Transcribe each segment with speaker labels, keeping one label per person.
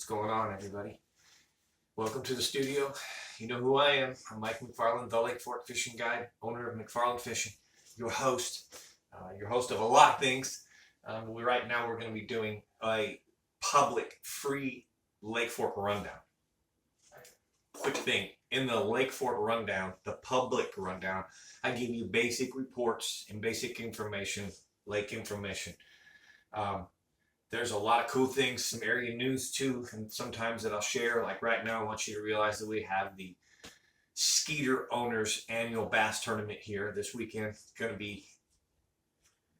Speaker 1: What's going on, everybody? Welcome to the studio. You know who I am. I'm Mike McFarland, the Lake Fork Fishing Guide, owner of McFarland Fishing, your host of a lot of things. Right now we're going to be doing a public, free Lake Fork rundown. Quick thing, in the Lake Fork rundown, the public rundown, I give you basic reports and basic information, lake information. There's a lot of cool things, some area news too, and sometimes that I'll share. Like right now, I want you to realize that we have the Skeeter Owners Annual Bass Tournament here this weekend. It's going to be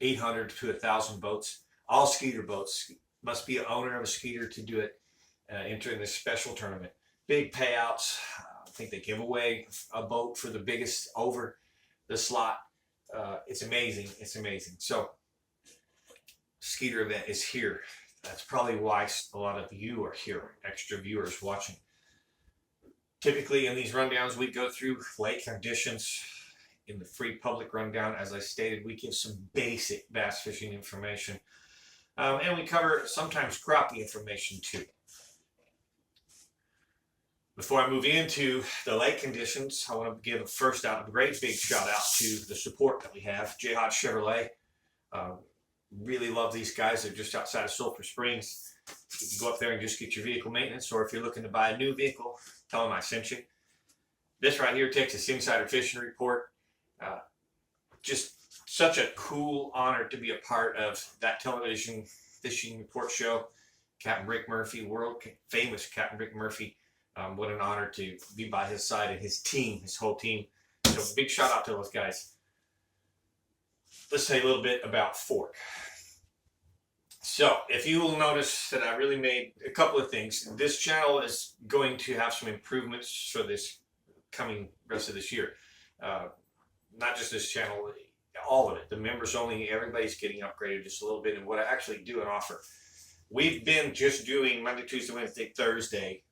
Speaker 1: 800 to 1,000 boats, all Skeeter boats. Must be an owner of a Skeeter to do it, entering this special tournament. Big payouts. I think they give away a boat for the biggest over the slot. It's amazing. It's amazing. So Skeeter event is here. That's probably why a lot of you are here, extra viewers watching. Typically in these rundowns, we go through lake conditions. In the free public rundown, as I stated, we give some basic bass fishing information. And we cover sometimes crappie information too. Before I move into the lake conditions, I want to give a great big shout out to the support that we have, Jayhawk Chevrolet. Really love these guys. They're just outside of Sulphur Springs. You can go up there and just get your vehicle maintenance, or if you're looking to buy a new vehicle, tell them I sent you. This right here, Texas Insider Fishing Report. Just such a cool honor to be a part of that television fishing report show. Captain Rick Murphy, world famous Captain Rick Murphy. What an honor to be by his side and his team, his whole team. So big shout out to those guys. Let's say a little bit about Fork. So if you will notice that I really made a couple of things. This channel is going to have some improvements for this coming rest of this year. Not just this channel, all of it. The members only, everybody's getting upgraded just a little bit in what I actually do and offer. We've been just doing Monday, Tuesday, Wednesday, Thursday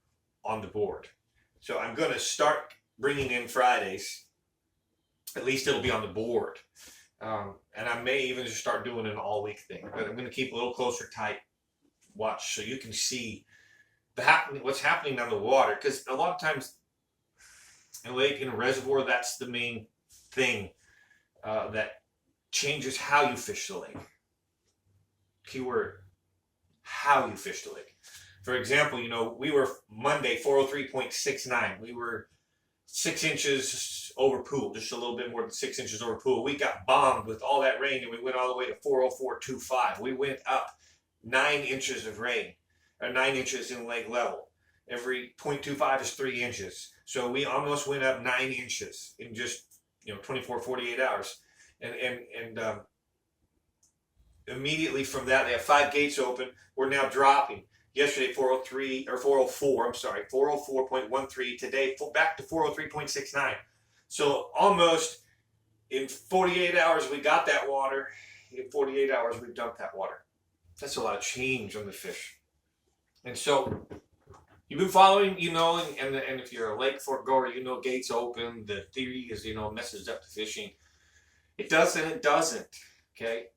Speaker 1: on the board. So I'm going to start bringing in Fridays. At least it'll be on the board. And I may even just start doing an all-week thing. But I'm going to keep a little closer tight watch so you can see what's happening on the water. Because a lot of times in a lake, in a reservoir, that's the main thing that changes how you fish the lake. Keyword, how you fish the lake. For example, we were Monday 403.69. We were 6 inches over pool, just a little bit more than 6 inches over pool. We got bombed with all that rain, and we went all the way to 404.25. We went up 9 inches of rain, or 9 inches in lake level. Every 0.25 is 3 inches. So we almost went up 9 inches in just 24, 48 hours. And immediately from that, they have 5 gates open. We're now dropping. Yesterday, 404.13. Today, back to 403.69. So almost in 48 hours, we got that water. In 48 hours, we dumped that water. That's a lot of change on the fish. And so you've been following, and if you're a Lake Fork goer, gates open. The theory is, messes up the fishing. It does and it doesn't, okay?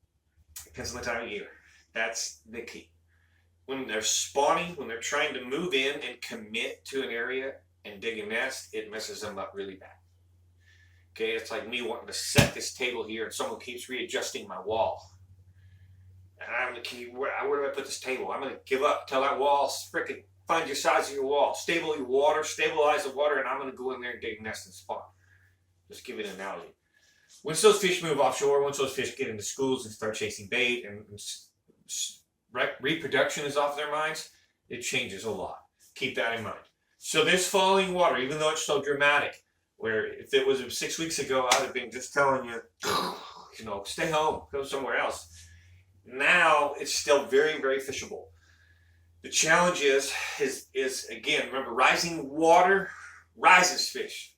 Speaker 1: Depends on the time of year. That's the key. When they're spawning, when they're trying to move in and commit to an area and dig a nest, it messes them up really bad. Okay, it's like me wanting to set this table here and someone keeps readjusting my wall. And I'm the key, where do I put this table? I'm going to give up, tell that wall, frickin' find your size of your wall, stabilize the water, and I'm going to go in there and dig a nest and spawn. Just give it an analogy. Once those fish move offshore, once those fish get into schools and start chasing bait and reproduction is off their minds, it changes a lot. Keep that in mind. So this falling water, even though it's so dramatic, where if it was 6 weeks ago, I'd have been just telling you, stay home, go somewhere else. Now it's still very, very fishable. The challenge is again, remember, rising water rises fish.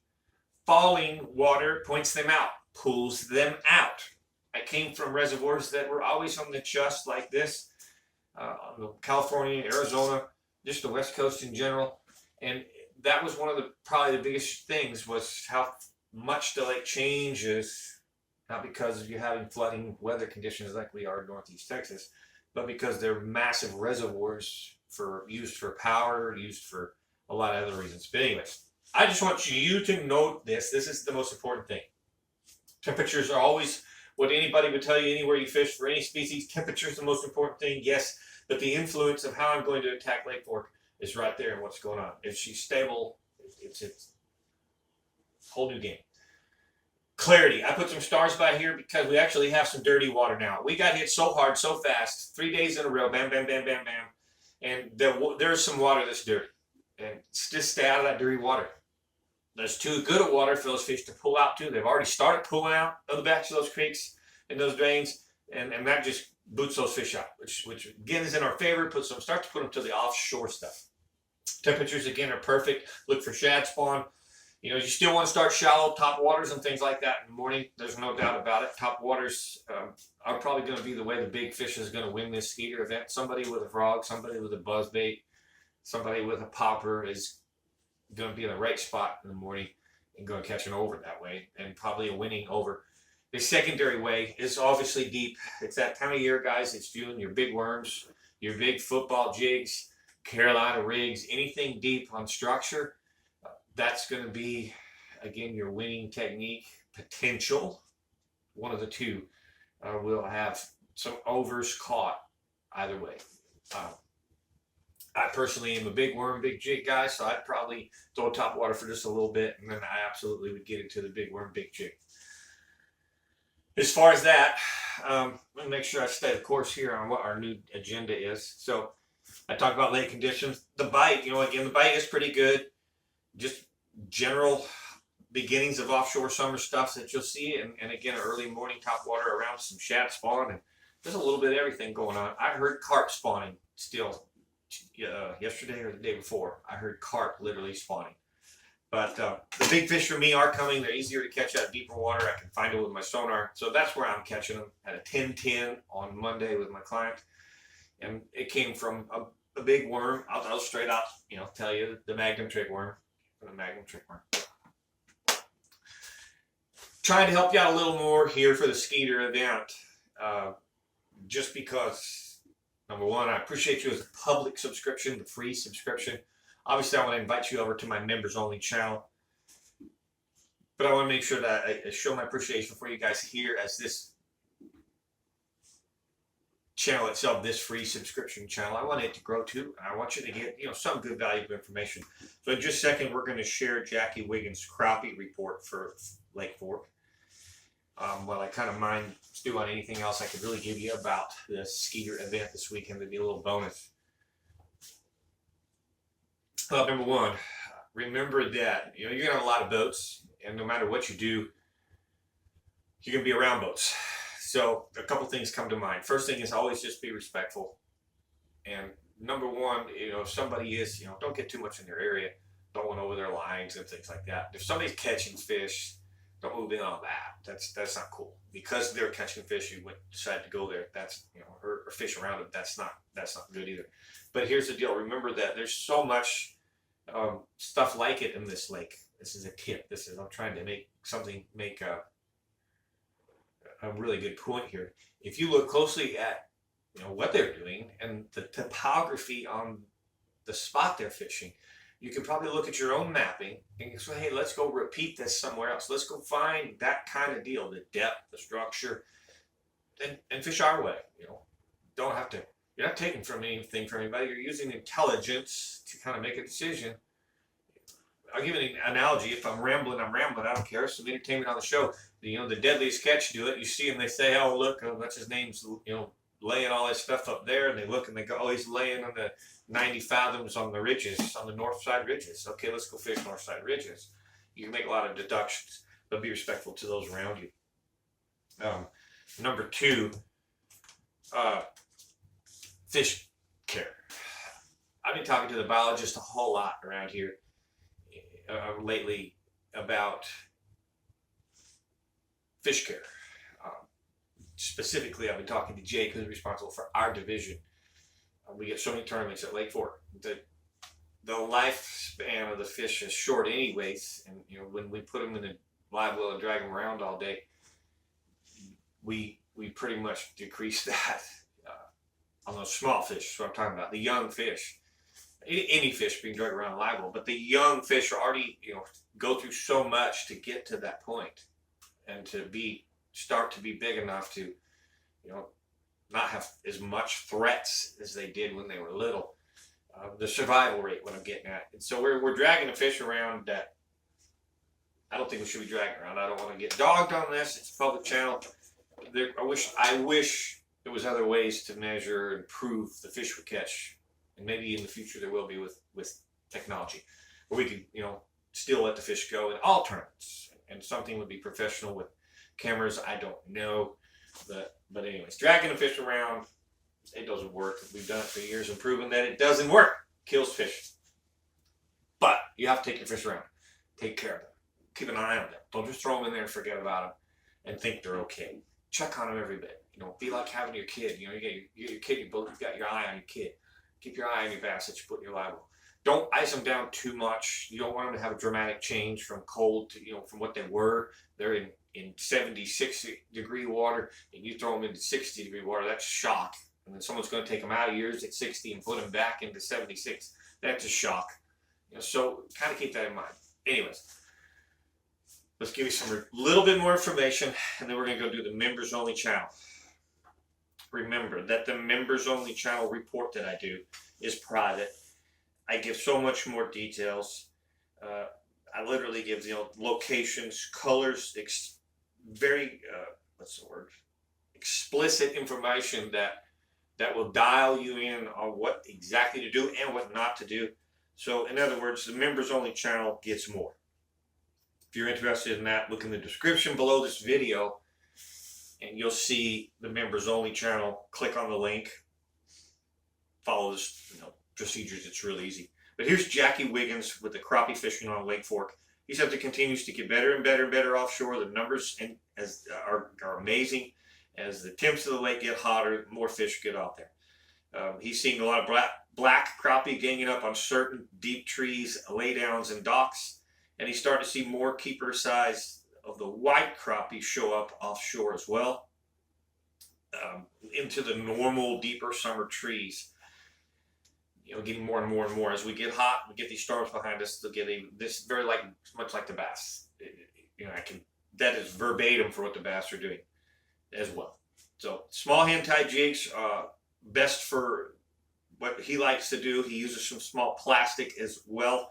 Speaker 1: Falling water points them out, pulls them out. I came from reservoirs that were always on the just like this. California, Arizona, just the West Coast in general, and that was one of probably the biggest things was how much the lake changes, not because of you having flooding weather conditions like we are in Northeast Texas, but because they're massive reservoirs used for power, used for a lot of other reasons. But anyways, I just want you to note this. This is the most important thing. Temperatures are always what anybody would tell you anywhere you fish for any species. Temperature is the most important thing, yes, but the influence of how I'm going to attack Lake Fork is right there in what's going on. If she's stable, it's a whole new game. Clarity. I put some stars by here because we actually have some dirty water now. We got hit so hard, so fast, 3 days in a row, bam, bam, bam, bam, bam, and there's some water that's dirty. And just stay out of that dirty water. There's too good of water for those fish to pull out to. They've already started pulling out of the backs of those creeks and those drains, and that just boots those fish out, which again is in our favor. Start to put them to the offshore stuff. Temperatures again are perfect. Look for shad spawn. You know, you still want to start shallow top waters and things like that in the morning. There's no doubt about it. Top waters are probably going to be the way the big fish is going to win this skeeter event. Somebody with a frog, somebody with a buzzbait, somebody with a popper is going to be in the right spot in the morning and going to catch an over that way, and probably a winning over. The secondary way is obviously deep. It's that time of year, guys. It's June. Your big worms, your big football jigs, Carolina rigs, anything deep on structure, that's going to be, again, your winning technique potential. One of the two will have some overs caught either way. I personally am a big worm, big jig guy, so I'd probably throw top water for just a little bit, and then I absolutely would get into the big worm, big jig. As far as that, let me make sure I stay the course here on what our new agenda is. So I talked about lake conditions. The bite, again, the bite is pretty good. Just general beginnings of offshore summer stuff that you'll see, and again, early morning top water around some shad spawn, and there's a little bit of everything going on. I heard carp spawning still yesterday or the day before. I heard carp literally spawning. But the big fish for me are coming. They're easier to catch out of deeper water. I can find it with my sonar. So that's where I'm catching them. At a 10-10 on Monday with my client. And it came from a big worm. I'll straight out, tell you the Magnum trick worm. The Magnum trick worm. Trying to help you out a little more here for the Skeeter event. Just because, number one, I appreciate you as a public subscription, the free subscription. Obviously, I want to invite you over to my members-only channel. But I want to make sure that I show my appreciation for you guys here as this channel itself, this free subscription channel. I want it to grow too. I want you to get, some good valuable information. So in just a second, we're going to share Jackie Wiggins' crappie report for Lake Fork. While I kind of mind stew on anything else I could really give you about the Skeeter event this weekend, to be a little bonus. Number one, remember that you're going to have a lot of boats, and no matter what you do, you're going to be around boats. So a couple things come to mind. First thing is always just be respectful. And number one, if somebody is, don't get too much in their area. Don't went over their lines and things like that. If somebody's catching fish, don't move in on that. That's not cool. Because they're catching fish, you decide to go there. That's or fish around them. That's not good either. But here's the deal. Remember that there's so much stuff like it in this lake. This is a tip. I'm trying to make a really good point here. If you look closely at what they're doing and the topography on the spot they're fishing, you can probably look at your own mapping and say, hey, let's go repeat this somewhere else. Let's go find that kind of deal, the depth, the structure, and fish our way. Don't have to. You're not taking from anything from anybody. You're using intelligence to kind of make a decision. I'll give an analogy. If I'm rambling, I'm rambling. I don't care. It's some entertainment on the show. The Deadliest Catch do it. You see him, they say, oh, look, what's his name's, laying all his stuff up there. And they look and they go, oh, he's laying on the 90 fathoms on the ridges, on the north side ridges. Okay, let's go fish north side ridges. You can make a lot of deductions, but be respectful to those around you. Number two, fish care. I've been talking to the biologist a whole lot around here lately about fish care. Specifically, I've been talking to Jake, who's responsible for our division. We get so many tournaments at Lake Fork. The lifespan of the fish is short anyways, and when we put them in the live well and drag them around all day, we pretty much decrease that. on those small fish. That's what I'm talking about. The young fish. Any fish being dragged around liable, but the young fish are already, go through so much to get to that point and to start to be big enough to, not have as much threats as they did when they were little. The survival rate, what I'm getting at. And so we're dragging a fish around that I don't think we should be dragging around. I don't want to get dogged on this. It's a public channel. I wish there was other ways to measure and prove the fish we catch. And maybe in the future there will be with technology, where we could, still let the fish go in all tournaments. And something would be professional with cameras. I don't know, but anyways, dragging a fish around, it doesn't work. We've done it for years and proven that it doesn't work. Kills fish. But you have to take your fish around. Take care of them. Keep an eye on them. Don't just throw them in there and forget about them and think they're okay. Check on them every bit. Be like having your kid. You get your kid. You've got your eye on your kid. Keep your eye on your bass that you put in your live well. Don't ice them down too much. You don't want them to have a dramatic change from cold to, from what they were. They're in 76 degree water, and you throw them into 60 degree water. That's shock. And then someone's going to take them out of yours at 60 and put them back into 76. That's a shock. So kind of keep that in mind. Anyways, let's give you some little bit more information, and then we're going to go do the members only channel. Remember that the members only channel report that I do is private. I give so much more details. I literally give locations, colors, very explicit information that will dial you in on what exactly to do and what not to do. So in other words, the members only channel gets more. If you're interested in that, look in the description below this video and you'll see the members only channel. Click on the link. Follow this procedures. It's really easy. But here's Jackie Wiggins with the crappie fishing on Lake Fork. He says it continues to get better and better and better offshore. The numbers are amazing. As the temps of the lake get hotter, more fish get out there. He's seeing a lot of black crappie ganging up on certain deep trees, laydowns, and docks. And he's starting to see more keeper size of the white crappie show up offshore as well, into the normal deeper summer trees. Getting more and more and more as we get hot. We get these storms behind us. They'll get this very much like the bass. That is verbatim for what the bass are doing as well. So small hand tied jigs, best for what he likes to do. He uses some small plastic as well.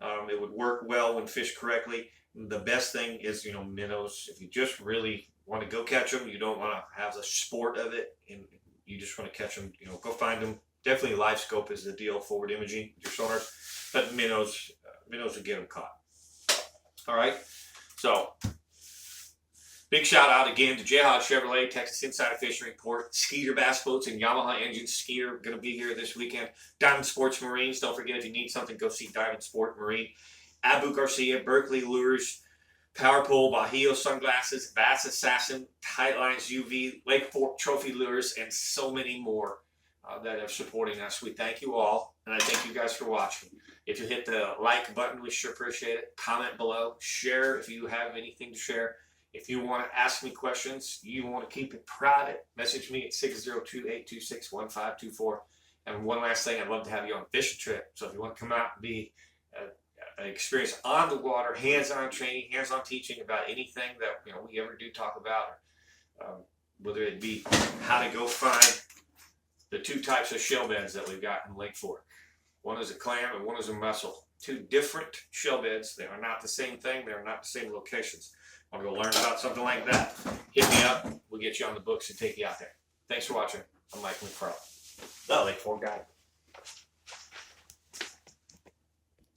Speaker 1: It would work well when fished correctly. The best thing is, minnows. If you just really want to go catch them, you don't want to have the sport of it, and you just want to catch them, go find them. Definitely live scope is the deal, forward imaging with your sonar, but minnows will get them caught. All right, so big shout out again to Jihad Chevrolet, Texas Insider Fishing Report, Skeeter Bass Boats and Yamaha engines. Skeeter going to be here this weekend. Diamond Sports Marines. Don't forget, if you need something, go see Diamond Sport Marine. Abu Garcia, Berkeley Lures, Power Pole, Bajío Sunglasses, Bass Assassin, Tight Lines UV, Lake Fork Trophy Lures, and so many more that are supporting us. We thank you all, and I thank you guys for watching. If you hit the like button, we sure appreciate it. Comment below. Share if you have anything to share. If you want to ask me questions, you want to keep it private, message me at 602-826-1524. And one last thing, I'd love to have you on a fishing trip. So if you want to come out and be an experience on the water, hands-on training, hands-on teaching about anything that we ever do talk about, whether it be how to go find the two types of shell beds that we've got in Lake Fork. One is a clam and one is a mussel. Two different shell beds. They are not the same thing. They are not the same locations. Want to go learn about something like that? Hit me up. We'll get you on the books and take you out there. Thanks for watching. I'm Mike McFarland, the Lake Fork Guy.